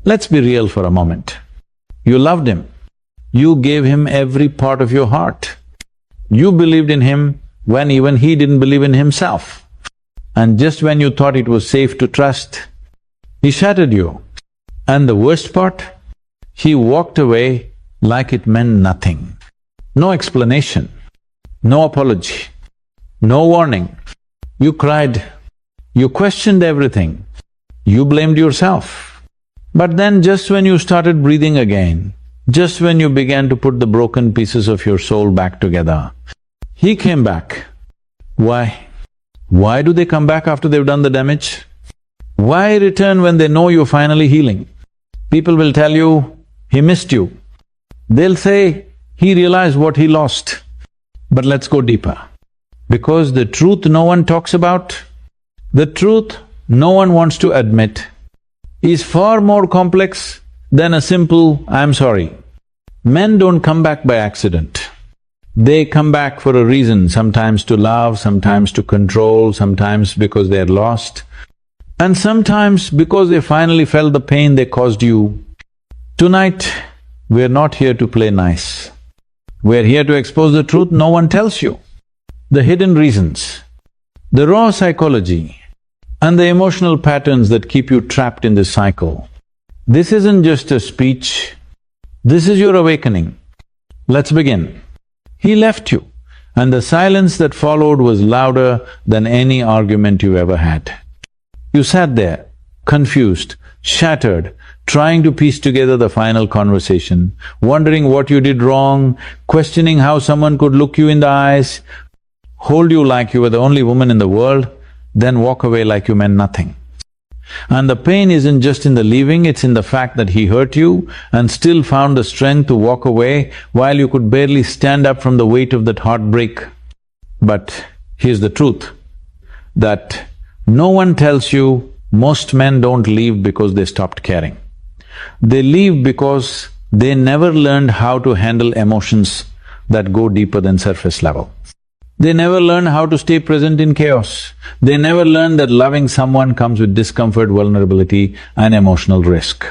Let's be real for a moment. You loved him. You gave him every part of your heart. You believed in him when even he didn't believe in himself. And just when you thought it was safe to trust, he shattered you. And the worst part, he walked away like it meant nothing. No explanation, no apology, no warning. You cried, you questioned everything, you blamed yourself. But then just when you started breathing again, just when you began to put the broken pieces of your soul back together, he came back. Why? Why do they come back after they've done the damage? Why return when they know you're finally healing? People will tell you, he missed you. They'll say, he realized what he lost. But let's go deeper. Because the truth no one talks about, the truth no one wants to admit, is far more complex than a simple, I'm sorry. Men don't come back by accident. They come back for a reason, sometimes to love, sometimes to control, sometimes because they're lost, and sometimes because they finally felt the pain they caused you. Tonight, we're not here to play nice. We're here to expose the truth no one tells you, the hidden reasons, the raw psychology, and the emotional patterns that keep you trapped in this cycle. This isn't just a speech, this is your awakening. Let's begin. He left you, and the silence that followed was louder than any argument you ever had. You sat there, confused, shattered, trying to piece together the final conversation, wondering what you did wrong, questioning how someone could look you in the eyes, hold you like you were the only woman in the world, then walk away like you meant nothing. And the pain isn't just in the leaving, it's in the fact that he hurt you and still found the strength to walk away while you could barely stand up from the weight of that heartbreak. But here's the truth, that no one tells you most men don't leave because they stopped caring. They leave because they never learned how to handle emotions that go deeper than surface level. They never learn how to stay present in chaos. They never learn that loving someone comes with discomfort, vulnerability, and emotional risk.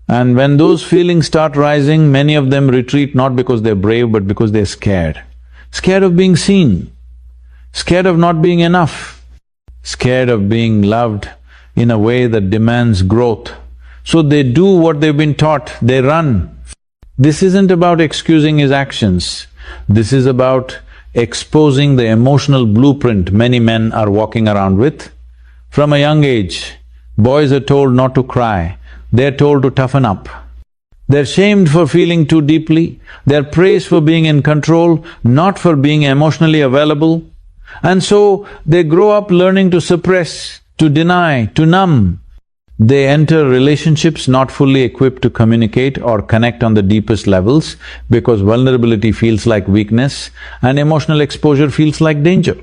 And when those feelings start rising, many of them retreat not because they're brave, but because they're scared. Scared of being seen, scared of not being enough, scared of being loved in a way that demands growth. So they do what they've been taught, they run. This isn't about excusing his actions, this is about exposing the emotional blueprint many men are walking around with. From a young age, boys are told not to cry, they're told to toughen up. They're shamed for feeling too deeply, they're praised for being in control, not for being emotionally available. And so, they grow up learning to suppress, to deny, to numb. They enter relationships not fully equipped to communicate or connect on the deepest levels because vulnerability feels like weakness and emotional exposure feels like danger.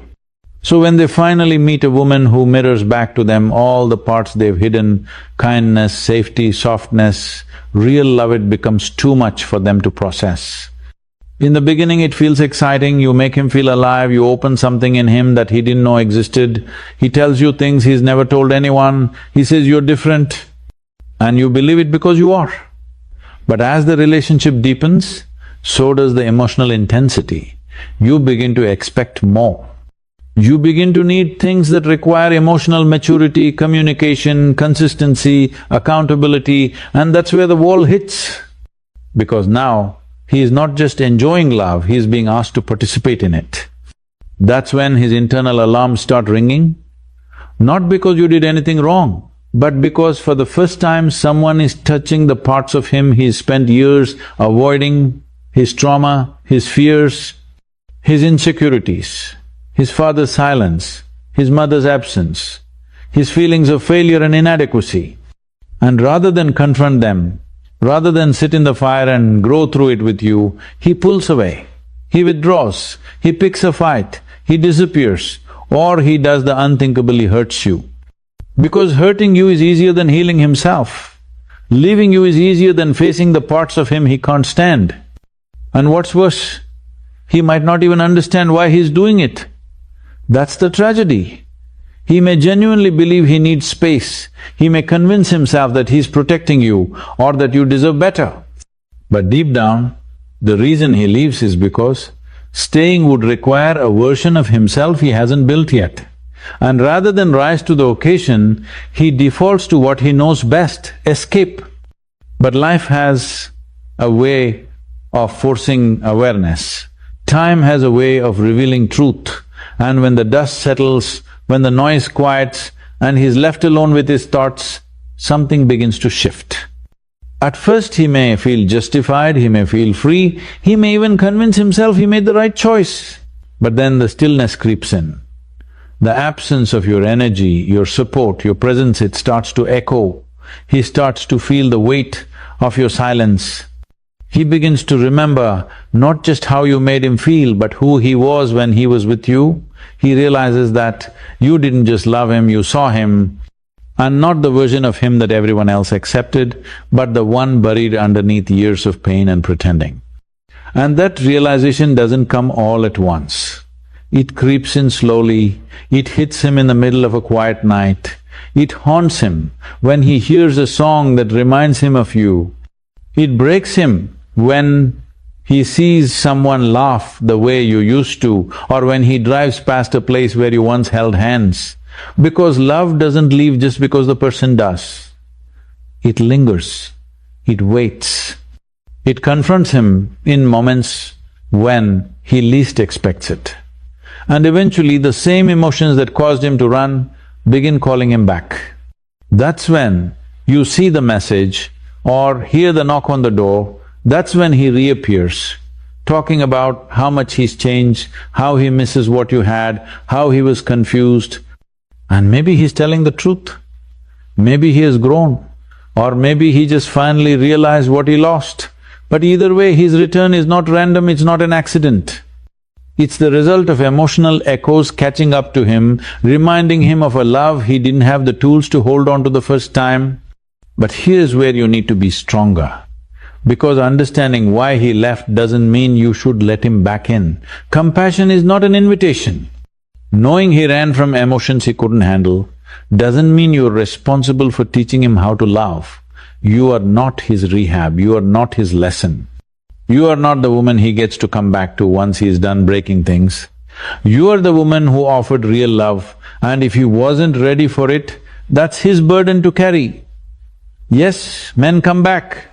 So when they finally meet a woman who mirrors back to them all the parts they've hidden, kindness, safety, softness, real love, it becomes too much for them to process. In the beginning it feels exciting, you make him feel alive, you open something in him that he didn't know existed, he tells you things he's never told anyone, he says you're different, and you believe it because you are. But as the relationship deepens, so does the emotional intensity. You begin to expect more. You begin to need things that require emotional maturity, communication, consistency, accountability, and that's where the wall hits. Because now, he is not just enjoying love, he is being asked to participate in it. That's when his internal alarms start ringing, not because you did anything wrong, but because for the first time someone is touching the parts of him he's spent years avoiding, his trauma, his fears, his insecurities, his father's silence, his mother's absence, his feelings of failure and inadequacy. And rather than confront them, rather than sit in the fire and grow through it with you, he pulls away, he withdraws, he picks a fight, he disappears, or he does the unthinkable, he hurts you. Because hurting you is easier than healing himself. Leaving you is easier than facing the parts of him he can't stand. And what's worse, he might not even understand why he's doing it. That's the tragedy. He may genuinely believe he needs space. He may convince himself that he's protecting you or that you deserve better. But deep down, the reason he leaves is because staying would require a version of himself he hasn't built yet. And rather than rise to the occasion, he defaults to what he knows best, escape. But life has a way of forcing awareness. Time has a way of revealing truth. And when the dust settles, when the noise quiets and he's left alone with his thoughts, something begins to shift. At first he may feel justified, he may feel free, he may even convince himself he made the right choice. But then the stillness creeps in. The absence of your energy, your support, your presence, it starts to echo. He starts to feel the weight of your silence. He begins to remember not just how you made him feel, but who he was when he was with you. He realizes that you didn't just love him, you saw him, and not the version of him that everyone else accepted, but the one buried underneath years of pain and pretending. And that realization doesn't come all at once. It creeps in slowly, it hits him in the middle of a quiet night, it haunts him when he hears a song that reminds him of you. It breaks him when he sees someone laugh the way you used to, or when he drives past a place where you once held hands. Because love doesn't leave just because the person does. It lingers, it waits. It confronts him in moments when he least expects it. And eventually the same emotions that caused him to run begin calling him back. That's when you see the message or hear the knock on the door, that's when he reappears, talking about how much he's changed, how he misses what you had, how he was confused. And maybe he's telling the truth. Maybe he has grown, or maybe he just finally realized what he lost. But either way, his return is not random, it's not an accident. It's the result of emotional echoes catching up to him, reminding him of a love he didn't have the tools to hold on to the first time. But here's where you need to be stronger. Because understanding why he left doesn't mean you should let him back in. Compassion is not an invitation. Knowing he ran from emotions he couldn't handle doesn't mean you're responsible for teaching him how to love. You are not his rehab, you are not his lesson. You are not the woman he gets to come back to once he's done breaking things. You are the woman who offered real love, and if he wasn't ready for it, that's his burden to carry. Yes, men come back.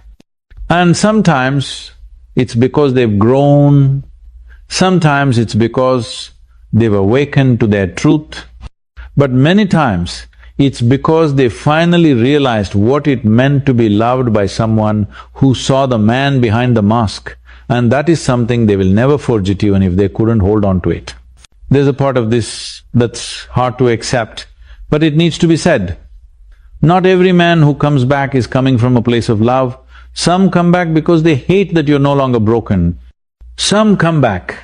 And sometimes it's because they've grown, sometimes it's because they've awakened to their truth, but many times it's because they finally realized what it meant to be loved by someone who saw the man behind the mask, and that is something they will never forget even if they couldn't hold on to it. There's a part of this that's hard to accept, but it needs to be said. Not every man who comes back is coming from a place of love. Some come back because they hate that you're no longer broken. Some come back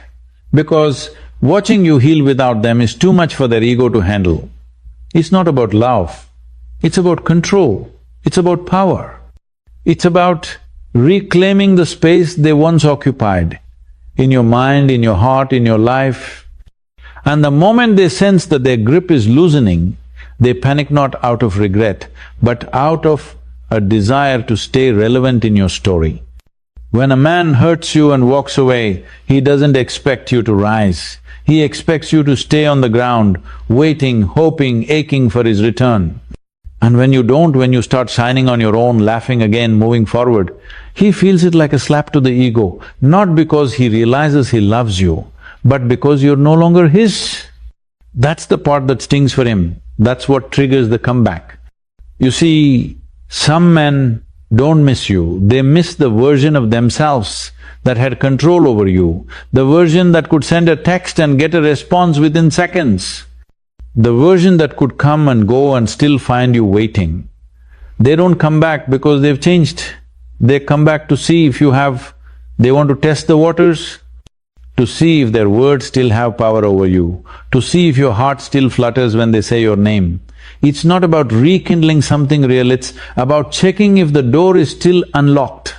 because watching you heal without them is too much for their ego to handle. It's not about love, it's about control, it's about power. It's about reclaiming the space they once occupied in your mind, in your heart, in your life. And the moment they sense that their grip is loosening, they panic not out of regret, but out of a desire to stay relevant in your story. When a man hurts you and walks away, he doesn't expect you to rise. He expects you to stay on the ground, waiting, hoping, aching for his return. And when you don't, when you start shining on your own, laughing again, moving forward, he feels it like a slap to the ego, not because he realizes he loves you, but because you're no longer his. That's the part that stings for him, that's what triggers the comeback. You see, some men don't miss you, they miss the version of themselves that had control over you, the version that could send a text and get a response within seconds, the version that could come and go and still find you waiting. They don't come back because they've changed, they come back to see if you have… they want to test the waters, to see if their words still have power over you, to see if your heart still flutters when they say your name. It's not about rekindling something real, it's about checking if the door is still unlocked.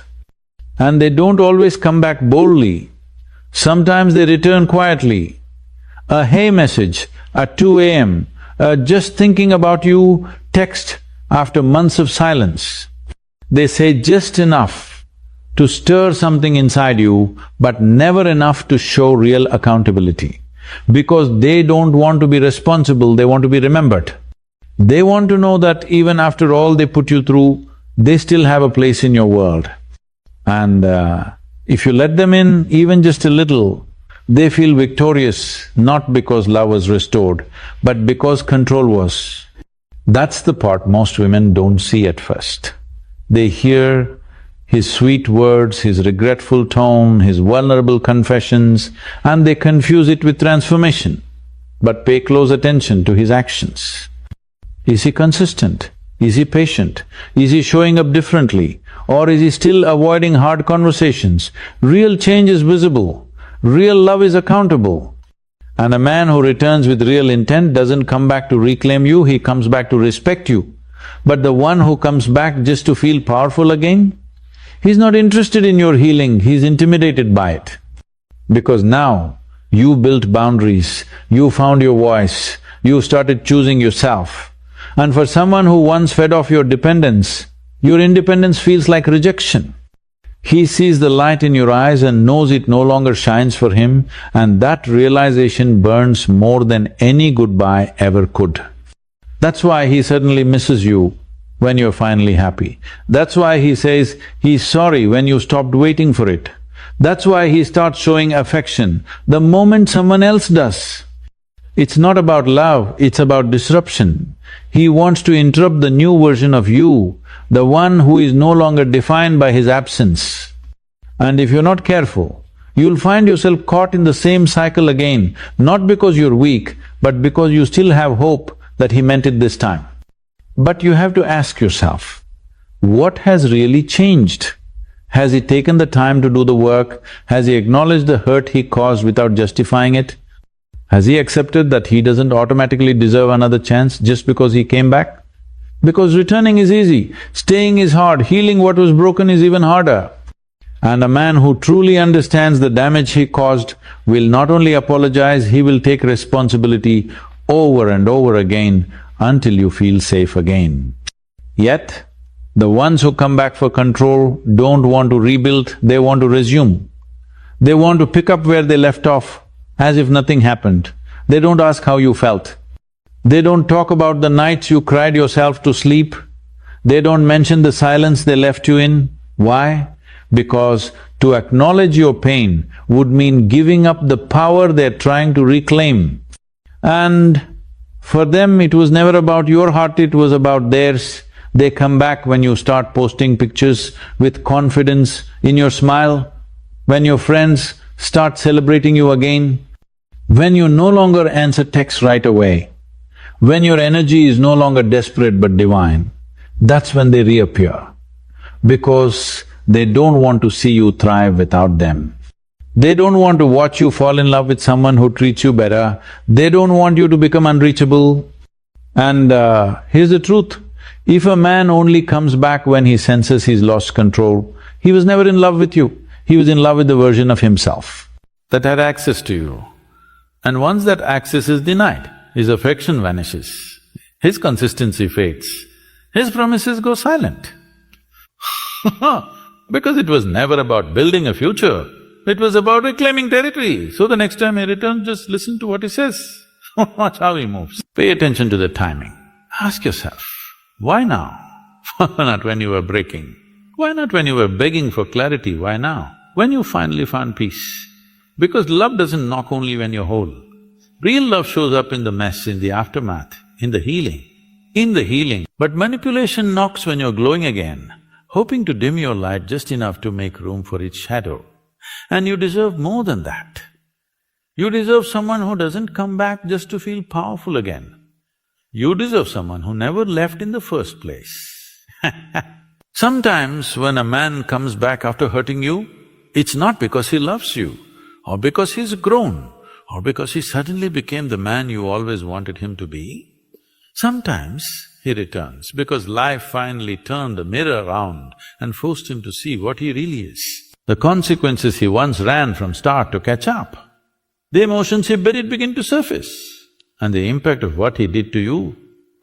And they don't always come back boldly, sometimes they return quietly. A hey message at 2 a.m., just thinking about you text after months of silence. They say just enough to stir something inside you, but never enough to show real accountability. Because they don't want to be responsible, they want to be remembered. They want to know that even after all they put you through, they still have a place in your world. And if you let them in even just a little, they feel victorious, not because love was restored, but because control was. That's the part most women don't see at first. They hear his sweet words, his regretful tone, his vulnerable confessions, and they confuse it with transformation. But pay close attention to his actions. Is he consistent? Is he patient? Is he showing up differently? Or is he still avoiding hard conversations? Real change is visible. Real love is accountable. And a man who returns with real intent doesn't come back to reclaim you, he comes back to respect you. But the one who comes back just to feel powerful again, he's not interested in your healing, he's intimidated by it. Because now you built boundaries, you found your voice, you started choosing yourself. And for someone who once fed off your dependence, your independence feels like rejection. He sees the light in your eyes and knows it no longer shines for him, and that realization burns more than any goodbye ever could. That's why he suddenly misses you when you're finally happy. That's why he says he's sorry when you stopped waiting for it. That's why he starts showing affection the moment someone else does. It's not about love, it's about disruption. He wants to interrupt the new version of you, the one who is no longer defined by his absence. And if you're not careful, you'll find yourself caught in the same cycle again, not because you're weak, but because you still have hope that he meant it this time. But you have to ask yourself, what has really changed? Has he taken the time to do the work? Has he acknowledged the hurt he caused without justifying it? Has he accepted that he doesn't automatically deserve another chance just because he came back? Because returning is easy, staying is hard, healing what was broken is even harder. And a man who truly understands the damage he caused will not only apologize, he will take responsibility over and over again until you feel safe again. Yet, the ones who come back for control don't want to rebuild, they want to resume. They want to pick up where they left off, as if nothing happened. They don't ask how you felt. They don't talk about the nights you cried yourself to sleep. They don't mention the silence they left you in. Why? Because to acknowledge your pain would mean giving up the power they're trying to reclaim. And for them, it was never about your heart, it was about theirs. They come back when you start posting pictures with confidence in your smile, when your friends start celebrating you again, when you no longer answer texts right away, when your energy is no longer desperate but divine, that's when they reappear. Because they don't want to see you thrive without them. They don't want to watch you fall in love with someone who treats you better. They don't want you to become unreachable. And here's the truth, if a man only comes back when he senses he's lost control, he was never in love with you, he was in love with the version of himself that had access to you. And once that access is denied, his affection vanishes, his consistency fades, his promises go silent. Because it was never about building a future, it was about reclaiming territory. So the next time he returns, just listen to what he says, watch how he moves. Pay attention to the timing. Ask yourself, why now? Why not when you were breaking? Why not when you were begging for clarity? Why now? When you finally found peace? Because love doesn't knock only when you're whole. Real love shows up in the mess, in the aftermath, in the healing. In the healing. But manipulation knocks when you're glowing again, hoping to dim your light just enough to make room for its shadow. And you deserve more than that. You deserve someone who doesn't come back just to feel powerful again. You deserve someone who never left in the first place. Sometimes when a man comes back after hurting you, it's not because he loves you, or because he's grown, or because he suddenly became the man you always wanted him to be. Sometimes he returns because life finally turned the mirror around and forced him to see what he really is. The consequences he once ran from start to catch up, the emotions he buried begin to surface. And the impact of what he did to you,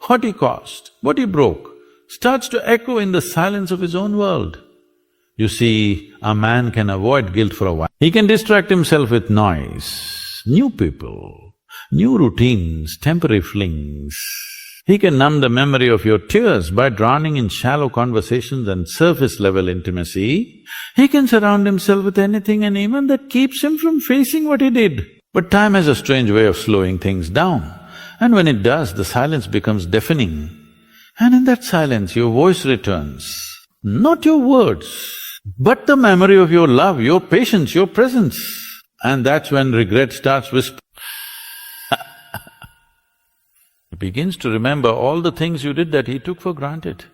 what he caused, what he broke, starts to echo in the silence of his own world. You see, a man can avoid guilt for a while. He can distract himself with noise, new people, new routines, temporary flings. He can numb the memory of your tears by drowning in shallow conversations and surface-level intimacy. He can surround himself with anything and even that keeps him from facing what he did. But time has a strange way of slowing things down, and when it does, the silence becomes deafening. And in that silence, your voice returns, not your words, but the memory of your love, your patience, your presence. And that's when regret starts whispering. He begins to remember all the things you did that he took for granted.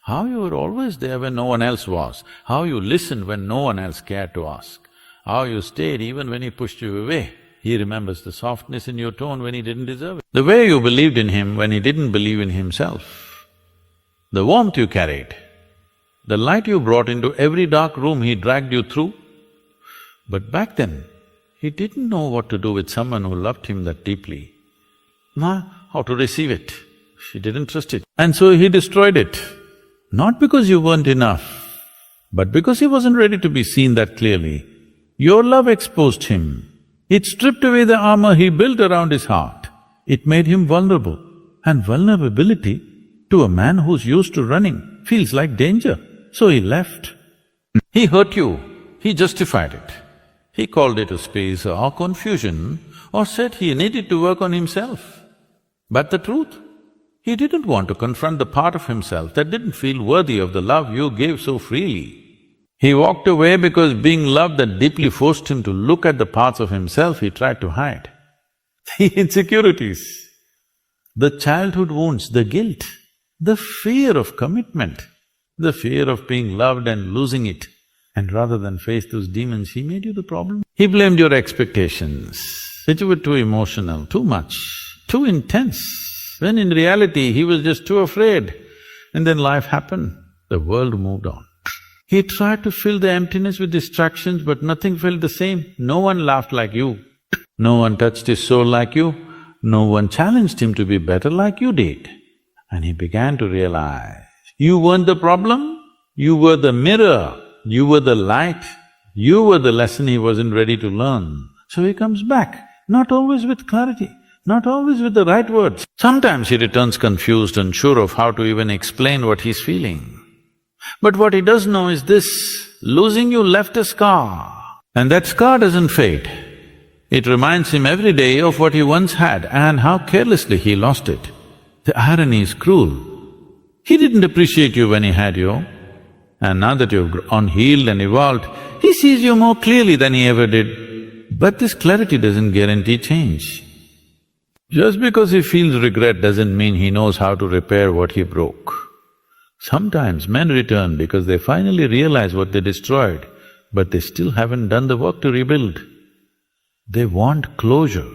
How you were always there when no one else was, how you listened when no one else cared to ask, how you stayed even when he pushed you away. He remembers the softness in your tone when he didn't deserve it, the way you believed in him when he didn't believe in himself, the warmth you carried, the light you brought into every dark room he dragged you through. But back then, he didn't know what to do with someone who loved him that deeply, how to receive it. He didn't trust it. And so he destroyed it. Not because you weren't enough, but because he wasn't ready to be seen that clearly. Your love exposed him. It stripped away the armor he built around his heart. It made him vulnerable. And vulnerability to a man who's used to running feels like danger. So he left. He hurt you, he justified it. He called it a space or confusion, or said he needed to work on himself. But the truth, he didn't want to confront the part of himself that didn't feel worthy of the love you gave so freely. He walked away because being loved that deeply forced him to look at the parts of himself he tried to hide. The insecurities, the childhood wounds, the guilt, the fear of commitment, the fear of being loved and losing it. And rather than face those demons, he made you the problem. He blamed your expectations, that you were too emotional, too much, too intense, when in reality he was just too afraid. And then life happened, the world moved on. He tried to fill the emptiness with distractions, but nothing felt the same. No one laughed like you, no one touched his soul like you, no one challenged him to be better like you did. And he began to realize, you weren't the problem, you were the mirror, you were the light, you were the lesson he wasn't ready to learn. So he comes back, not always with clarity, not always with the right words. Sometimes he returns confused, unsure of how to even explain what he's feeling. But what he does know is this, losing you left a scar, and that scar doesn't fade. It reminds him every day of what he once had and how carelessly he lost it. The irony is cruel. He didn't appreciate you when he had you, and now that you've unhealed and evolved, he sees you more clearly than he ever did. But this clarity doesn't guarantee change. Just because he feels regret doesn't mean he knows how to repair what he broke. Sometimes men return because they finally realize what they destroyed, but they still haven't done the work to rebuild. They want closure,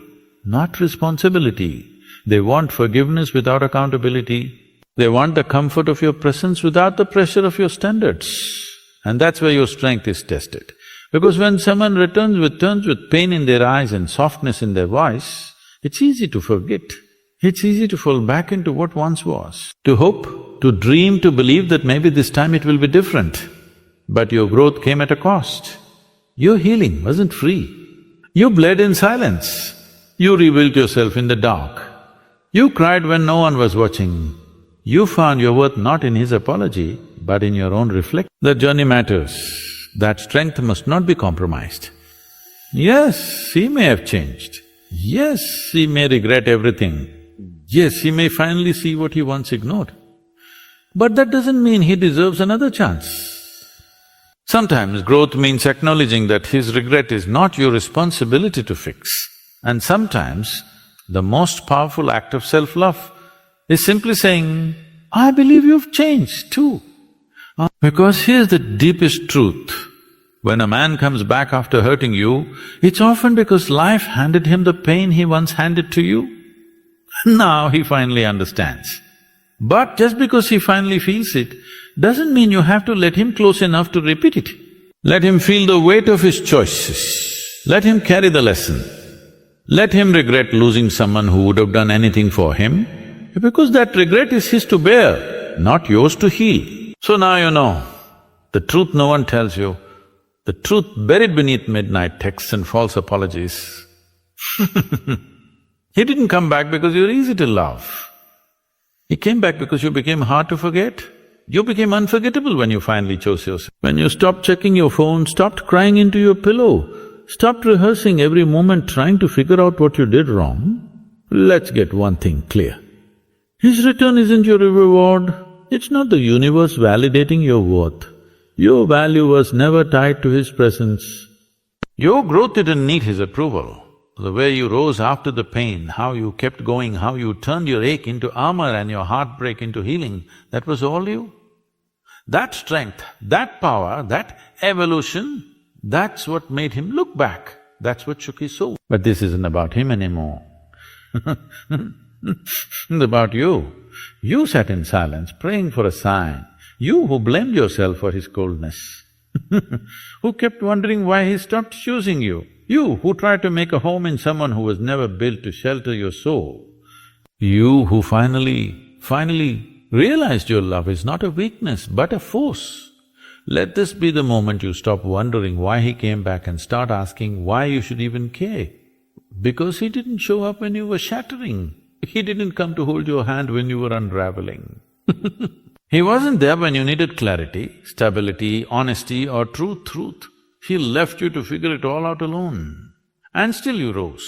not responsibility. They want forgiveness without accountability. They want the comfort of your presence without the pressure of your standards. And that's where your strength is tested. Because when someone turns with pain in their eyes and softness in their voice, it's easy to forget. It's easy to fall back into what once was, to hope, to dream, to believe that maybe this time it will be different. But your growth came at a cost. Your healing wasn't free. You bled in silence. You rebuilt yourself in the dark. You cried when no one was watching. You found your worth not in his apology, but in your own reflection. The journey matters. That strength must not be compromised. Yes, he may have changed. Yes, he may regret everything. Yes, he may finally see what he once ignored. But that doesn't mean he deserves another chance. Sometimes growth means acknowledging that his regret is not your responsibility to fix. And sometimes the most powerful act of self-love is simply saying, I believe you've changed too. Because here's the deepest truth. When a man comes back after hurting you, it's often because life handed him the pain he once handed to you. Now he finally understands. But just because he finally feels it, doesn't mean you have to let him close enough to repeat it. Let him feel the weight of his choices. Let him carry the lesson. Let him regret losing someone who would have done anything for him, because that regret is his to bear, not yours to heal. So now you know, the truth no one tells you, the truth buried beneath midnight texts and false apologies. He didn't come back because you're easy to love. He came back because you became hard to forget. You became unforgettable when you finally chose yourself. When you stopped checking your phone, stopped crying into your pillow, stopped rehearsing every moment trying to figure out what you did wrong, let's get one thing clear. His return isn't your reward, it's not the universe validating your worth. Your value was never tied to his presence. Your growth didn't need his approval. The way you rose after the pain, how you kept going, how you turned your ache into armor and your heartbreak into healing, that was all you. That strength, that power, that evolution, that's what made him look back, that's what shook his soul. But this isn't about him anymore. It's about you. You sat in silence, praying for a sign. You who blamed yourself for his coldness. Who kept wondering why he stopped choosing you. You who tried to make a home in someone who was never built to shelter your soul. You who finally realized your love is not a weakness but a force. Let this be the moment you stop wondering why he came back and start asking why you should even care. Because he didn't show up when you were shattering. He didn't come to hold your hand when you were unraveling. He wasn't there when you needed clarity, stability, honesty or truth. He left you to figure it all out alone. And still you rose.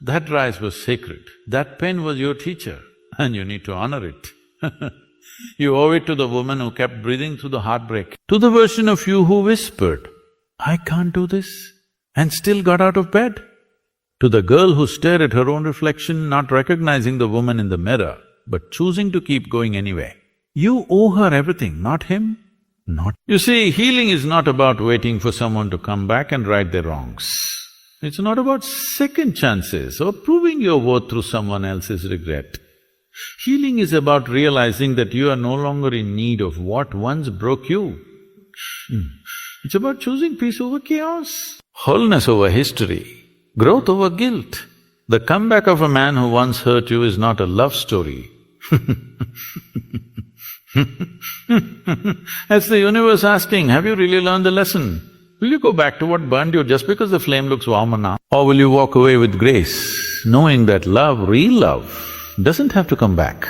That rise was sacred. That pain was your teacher and you need to honor it. You owe it to the woman who kept breathing through the heartbreak, to the version of you who whispered, "I can't do this," and still got out of bed, to the girl who stared at her own reflection, not recognizing the woman in the mirror, but choosing to keep going anyway. You owe her everything, not him, not… You see, healing is not about waiting for someone to come back and right their wrongs. It's not about second chances or proving your worth through someone else's regret. Healing is about realizing that you are no longer in need of what once broke you. It's about choosing peace over chaos, wholeness over history, growth over guilt. The comeback of a man who once hurt you is not a love story. That's the universe asking, have you really learned the lesson? Will you go back to what burned you just because the flame looks warmer now? Or will you walk away with grace, knowing that love, real love, doesn't have to come back,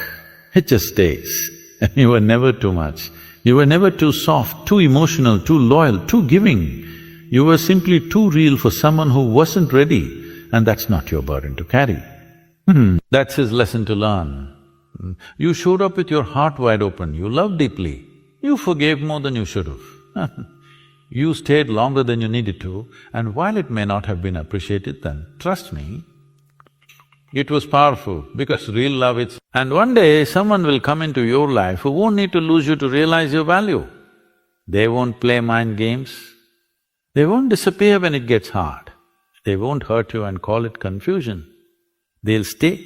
it just stays. You were never too much, you were never too soft, too emotional, too loyal, too giving. You were simply too real for someone who wasn't ready, and that's not your burden to carry. That's his lesson to learn. You showed up with your heart wide open, you loved deeply, you forgave more than you should have. You stayed longer than you needed to, and while it may not have been appreciated then, trust me, it was powerful because real love it's… And one day someone will come into your life who won't need to lose you to realize your value. They won't play mind games, they won't disappear when it gets hard, they won't hurt you and call it confusion. They'll stay,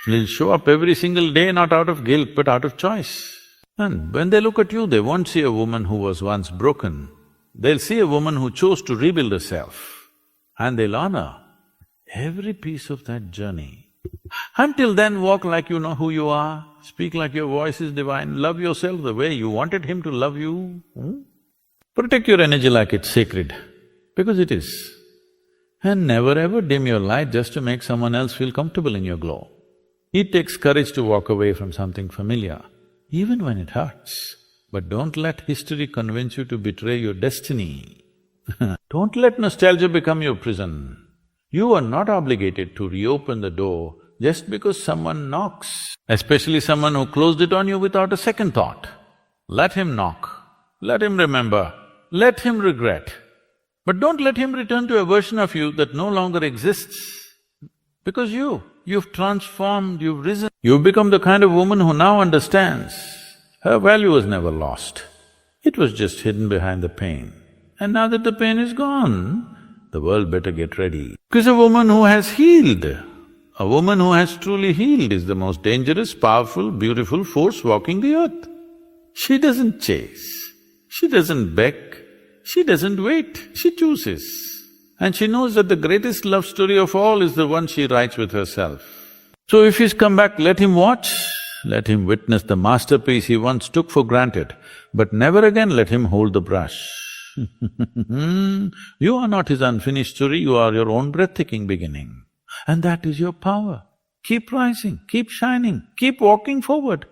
they'll show up every single day not out of guilt but out of choice. And when they look at you, they won't see a woman who was once broken, they'll see a woman who chose to rebuild herself, and they'll honor every piece of that journey. Until then, walk like you know who you are, speak like your voice is divine, love yourself the way you wanted him to love you. Protect your energy like it's sacred, because it is. And never ever dim your light just to make someone else feel comfortable in your glow. It takes courage to walk away from something familiar, even when it hurts. But don't let history convince you to betray your destiny. Don't let nostalgia become your prison. You are not obligated to reopen the door just because someone knocks, especially someone who closed it on you without a second thought. Let him knock, let him remember, let him regret. But don't let him return to a version of you that no longer exists. Because you've transformed, you've risen. You've become the kind of woman who now understands her value was never lost. It was just hidden behind the pain. And now that the pain is gone, the world better get ready. Because a woman who has healed, a woman who has truly healed is the most dangerous, powerful, beautiful force walking the earth. She doesn't chase, she doesn't beg, she doesn't wait, she chooses. And she knows that the greatest love story of all is the one she writes with herself. So if he's come back, let him watch, let him witness the masterpiece he once took for granted, but never again let him hold the brush. You are not his unfinished story, you are your own breathtaking beginning. And that is your power. Keep rising, keep shining, keep walking forward.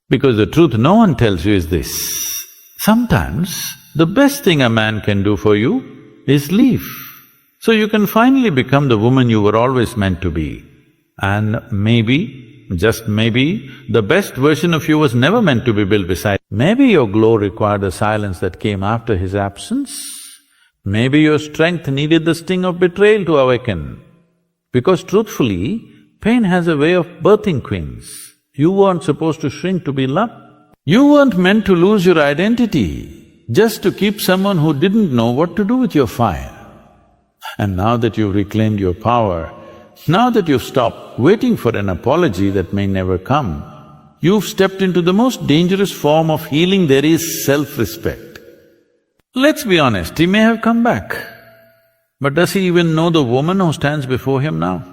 Because the truth no one tells you is this: sometimes the best thing a man can do for you is leave. So you can finally become the woman you were always meant to be. And maybe, just maybe, the best version of you was never meant to be built beside. Maybe your glow required the silence that came after his absence. Maybe your strength needed the sting of betrayal to awaken. Because truthfully, pain has a way of birthing queens. You weren't supposed to shrink to be loved. You weren't meant to lose your identity just to keep someone who didn't know what to do with your fire. And now that you've reclaimed your power, now that you've stopped waiting for an apology that may never come, you've stepped into the most dangerous form of healing there is, self-respect. Let's be honest, he may have come back, but does he even know the woman who stands before him now?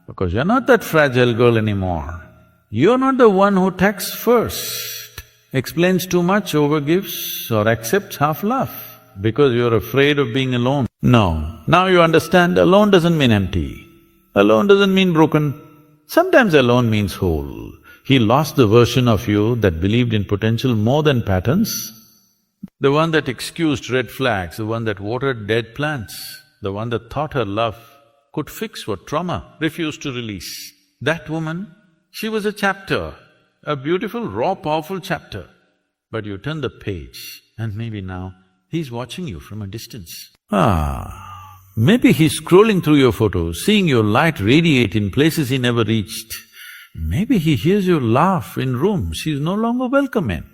Because you're not that fragile girl anymore. You're not the one who attacks first, explains too much, overgives, or accepts half love because you're afraid of being alone. No, now you understand, alone doesn't mean empty. Alone doesn't mean broken. Sometimes alone means whole. He lost the version of you that believed in potential more than patterns. The one that excused red flags, the one that watered dead plants, the one that thought her love could fix what trauma refused to release. That woman, she was a chapter, a beautiful, raw, powerful chapter. But you turn the page and maybe now he's watching you from a distance. Maybe he's scrolling through your photos, seeing your light radiate in places he never reached. Maybe he hears your laugh in rooms he's no longer welcome in.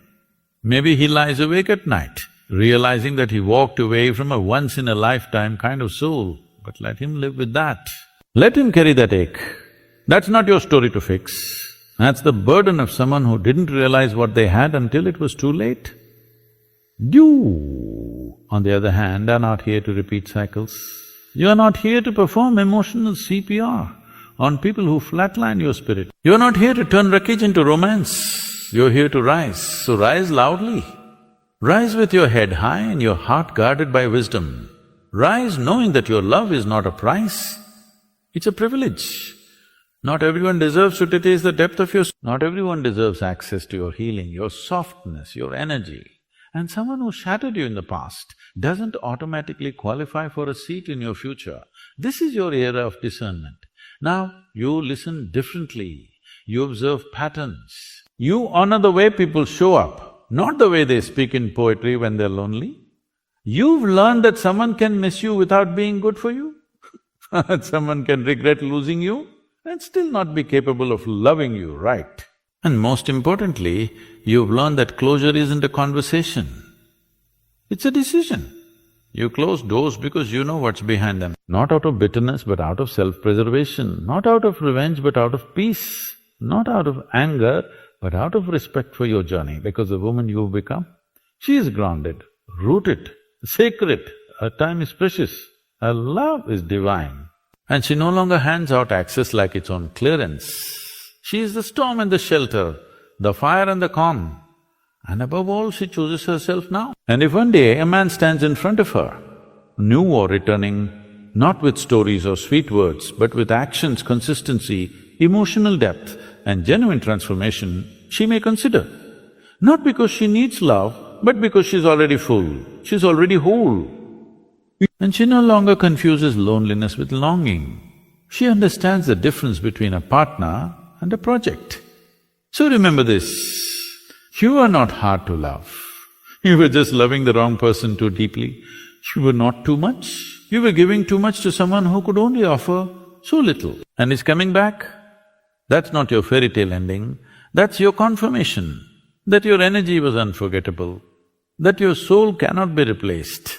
Maybe he lies awake at night, realizing that he walked away from a once-in-a-lifetime kind of soul. But let him live with that. Let him carry that ache. That's not your story to fix. That's the burden of someone who didn't realize what they had until it was too late. You, on the other hand, are not here to repeat cycles. You are not here to perform emotional CPR on people who flatline your spirit. You are not here to turn wreckage into romance. You're here to rise, so rise loudly. Rise with your head high and your heart guarded by wisdom. Rise knowing that your love is not a price, it's a privilege. Not everyone deserves to taste the depth of your… Not everyone deserves access to your healing, your softness, your energy. And someone who shattered you in the past doesn't automatically qualify for a seat in your future. This is your era of discernment. Now, you listen differently, you observe patterns. You honor the way people show up, not the way they speak in poetry when they're lonely. You've learned that someone can miss you without being good for you. Someone can regret losing you and still not be capable of loving you, right? And most importantly, you've learned that closure isn't a conversation, it's a decision. You close doors because you know what's behind them. Not out of bitterness, but out of self-preservation. Not out of revenge, but out of peace. Not out of anger, but out of respect for your journey. Because the woman you've become, she is grounded, rooted, sacred. Her time is precious. Her love is divine. And she no longer hands out access like it's on clearance. She is the storm and the shelter, the fire and the calm. And above all, she chooses herself now. And if one day a man stands in front of her, new or returning, not with stories or sweet words, but with actions, consistency, emotional depth and genuine transformation, she may consider. Not because she needs love, but because she's already full, she's already whole. And she no longer confuses loneliness with longing. She understands the difference between a partner and a project. So remember this, you are not hard to love. You were just loving the wrong person too deeply. You were not too much. You were giving too much to someone who could only offer so little. And is coming back. That's not your fairy tale ending, that's your confirmation that your energy was unforgettable, that your soul cannot be replaced,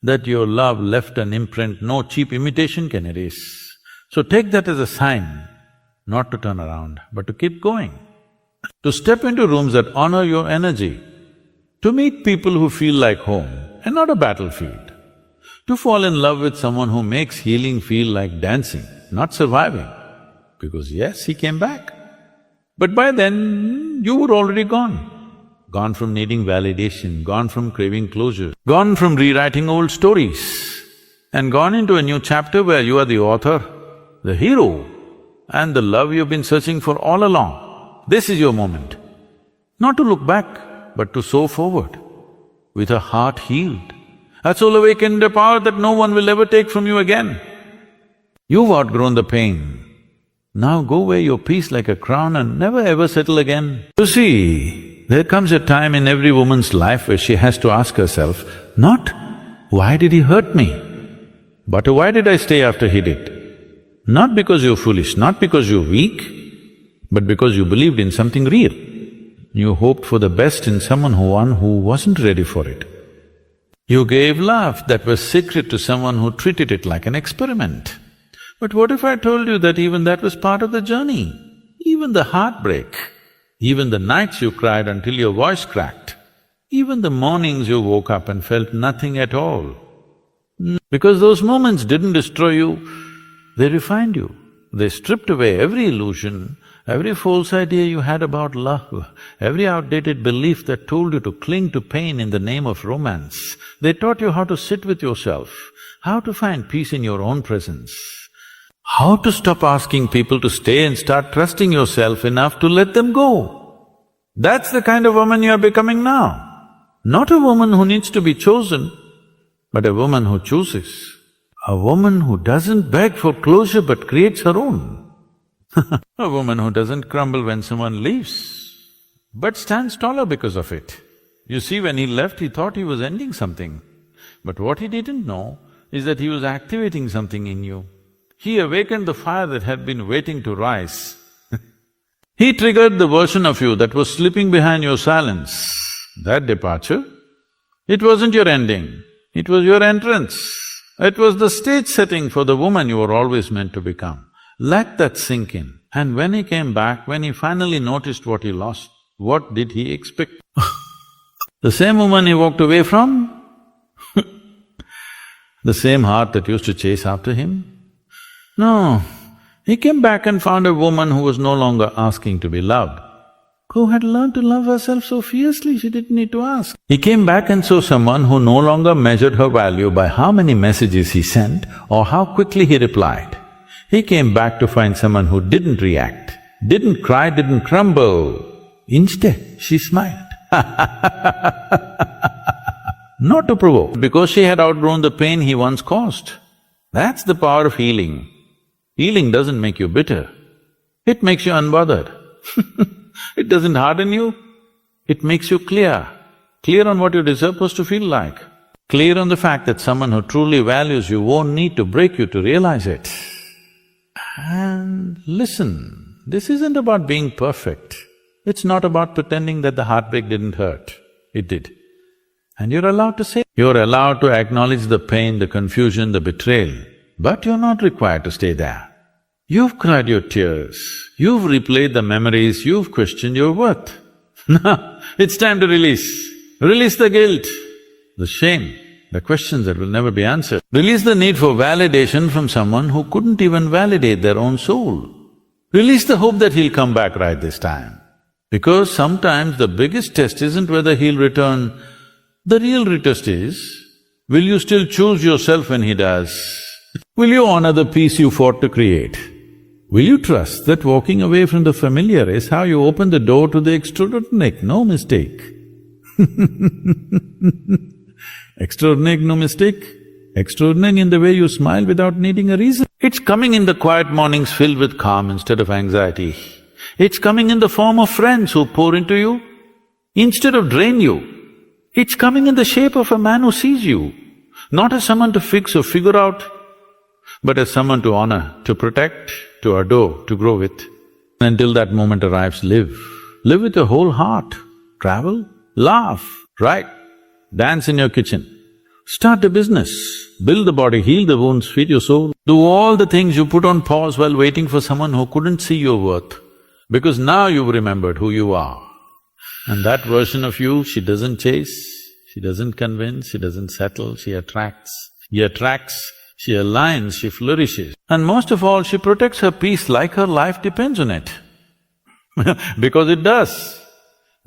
that your love left an imprint no cheap imitation can erase. So take that as a sign, not to turn around, but to keep going. To step into rooms that honor your energy, to meet people who feel like home and not a battlefield, to fall in love with someone who makes healing feel like dancing, not surviving. Because yes, he came back. But by then, you were already gone. Gone from needing validation, gone from craving closure, gone from rewriting old stories, and gone into a new chapter where you are the author, the hero, and the love you've been searching for all along. This is your moment. Not to look back, but to soar forward, with a heart healed, a soul awakened, a power that no one will ever take from you again. You've outgrown the pain. Now go wear your peace like a crown and never ever settle again. You see, there comes a time in every woman's life where she has to ask herself, not, why did he hurt me? But why did I stay after he did? Not because you're foolish, not because you're weak, but because you believed in something real. You hoped for the best in someone who wasn't ready for it. You gave love that was sacred to someone who treated it like an experiment. But what if I told you that even that was part of the journey? Even the heartbreak, even the nights you cried until your voice cracked, even the mornings you woke up and felt nothing at all. Because those moments didn't destroy you, they refined you. They stripped away every illusion, every false idea you had about love, every outdated belief that told you to cling to pain in the name of romance. They taught you how to sit with yourself, how to find peace in your own presence, how to stop asking people to stay and start trusting yourself enough to let them go. That's the kind of woman you are becoming now. Not a woman who needs to be chosen, but a woman who chooses. A woman who doesn't beg for closure but creates her own. A woman who doesn't crumble when someone leaves, but stands taller because of it. You see, when he left, he thought he was ending something. But what he didn't know is that he was activating something in you. He awakened the fire that had been waiting to rise. He triggered the version of you that was slipping behind your silence. That departure, it wasn't your ending, it was your entrance. It was the stage setting for the woman you were always meant to become. Let that sink in. And when he came back, when he finally noticed what he lost, what did he expect? The same woman he walked away from? The same heart that used to chase after him? No, he came back and found a woman who was no longer asking to be loved, who had learned to love herself so fiercely she didn't need to ask. He came back and saw someone who no longer measured her value by how many messages he sent or how quickly he replied. He came back to find someone who didn't react, didn't cry, didn't crumble. Instead, she smiled. Not to provoke, because she had outgrown the pain he once caused. That's the power of healing. Healing doesn't make you bitter, it makes you unbothered. It doesn't harden you, it makes you clear. Clear on what you're supposed to feel like. Clear on the fact that someone who truly values you won't need to break you to realize it. And listen, this isn't about being perfect. It's not about pretending that the heartbreak didn't hurt. It did. And you're allowed to say, you're allowed to acknowledge the pain, the confusion, the betrayal, but you're not required to stay there. You've cried your tears, you've replayed the memories, you've questioned your worth. Now, it's time to release. Release the guilt, the shame, the questions that will never be answered. Release the need for validation from someone who couldn't even validate their own soul. Release the hope that he'll come back right this time. Because sometimes the biggest test isn't whether he'll return, the real test is, will you still choose yourself when he does? Will you honor the peace you fought to create? Will you trust that walking away from the familiar is how you open the door to the extraordinary? No mistake. Extraordinary, no mistake. Extraordinary in the way you smile without needing a reason. It's coming in the quiet mornings filled with calm instead of anxiety. It's coming in the form of friends who pour into you instead of drain you. It's coming in the shape of a man who sees you, not as someone to fix or figure out, but as someone to honor, to protect, to adore, to grow with. Until that moment arrives, live. Live with your whole heart. Travel, laugh, write, dance in your kitchen. Start a business, build the body, heal the wounds, feed your soul. Do all the things you put on pause while waiting for someone who couldn't see your worth, because now you've remembered who you are. And that version of you, she doesn't chase, she doesn't convince, she doesn't settle, she attracts. She attracts, she aligns, she flourishes. And most of all, she protects her peace like her life depends on it. Because it does.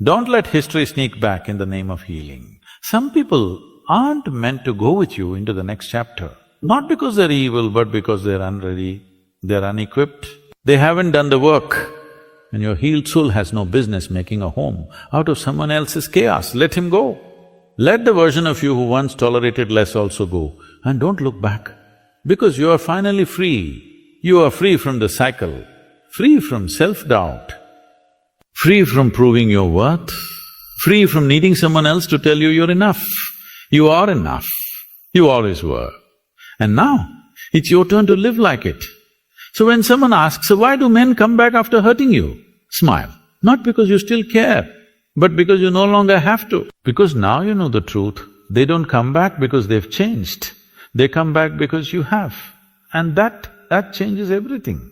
Don't let history sneak back in the name of healing. Some people aren't meant to go with you into the next chapter. Not because they're evil, but because they're unready, they're unequipped. They haven't done the work. And your healed soul has no business making a home out of someone else's chaos. Let him go. Let the version of you who once tolerated less also go, and don't look back. Because you are finally free. You are free from the cycle, free from self-doubt, free from proving your worth, free from needing someone else to tell you you're enough. You are enough. You always were. And now, it's your turn to live like it. So when someone asks, so why do men come back after hurting you? Smile. Not because you still care, but because you no longer have to. Because now you know the truth. They don't come back because they've changed. They come back because you have. And that changes everything.